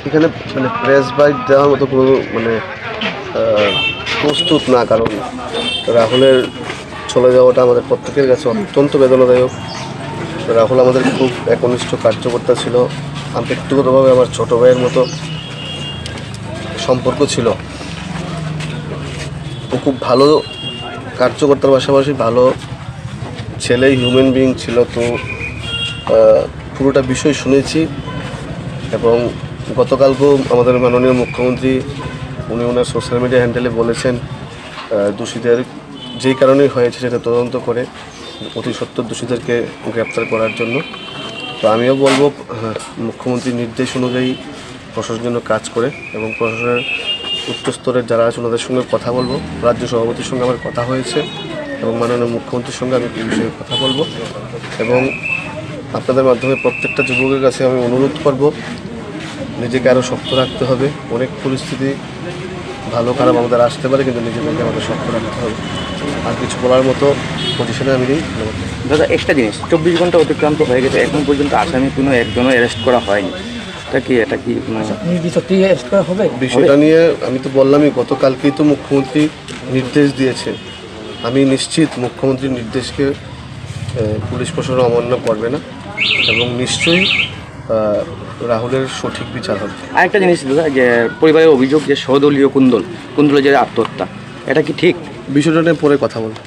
এখানে মানে press byte দেওয়ার মতো কোনো মানে প্রস্তুত না, কারণ রাহুলের চলে যাওয়াটা আমাদের প্রত্যেকের কাছে অত্যন্ত বেদনাদায়ক। রাহুল আমাদের খুব একনিষ্ঠ কার্যকর্তা ছিল, ব্যক্তিগতভাবে আমার ছোটো ভাইয়ের মতো সম্পর্ক ছিল। ও খুব ভালো কার্যকর্তার পাশাপাশি ভালো ছেলে, হিউম্যান বিইং ছিল। তো পুরোটা বিষয় শুনেছি এবং গতকালকেও আমাদের মাননীয় মুখ্যমন্ত্রী উনি ওনার সোশ্যাল মিডিয়া হ্যান্ডেলে বলেছেন দোষীদের যেই কারণেই হয়েছে সেটা তদন্ত করে অতি সত্বর দোষীদেরকে গ্রেপ্তার করার জন্য। তো আমিও বলবো মুখ্যমন্ত্রীর নির্দেশ অনুযায়ী প্রশাসন যেন কাজ করে এবং প্রশাসনের উচ্চস্তরের যারা আছে ওনাদের সঙ্গে কথা বলবো। রাজ্য সভাপতির সঙ্গে আমার কথা হয়েছে এবং মাননীয় মুখ্যমন্ত্রীর সঙ্গে আমি এই বিষয়ে কথা বলবো এবং আপনাদের মাধ্যমে প্রত্যেকটা যুবকের কাছে আমি অনুরোধ করব নিজেকে আরও শক্ত রাখতে হবে। অনেক পরিস্থিতি ভালো খারাপ আমাদের আসতে পারে, কিন্তু নিজেদেরকে আমাদের শক্ত রাখতে হবে। আর কিছু বলার মতো পজিশনে আমি নেই। দাদা, একটা জিনিস, 24 ঘন্টা অতিক্রান্ত হয়ে গেছে, এখন পর্যন্ত আসামি কোনো একজনও অ্যারেস্ট করা হয়নি। এটা কি সত্যি অ্যারেস্ট করা হবে? বিষয়টা নিয়ে আমি তো বললামই, গতকালকেই তো মুখ্যমন্ত্রী নির্দেশ দিয়েছে। আমি নিশ্চিত মুখ্যমন্ত্রীর নির্দেশকে পুলিশ প্রশাসন অমান্য করবে না এবং নিশ্চয়ই রাহুলের সঠিক বিচার হবে। আরেকটা জিনিস দাদা, যে পরিবারের অভিযোগ যে সদলীয় কুন্দল যে আত্মহত্যা, এটা কি ঠিক? বিষয়টা নিয়ে পরে কথা বলবো।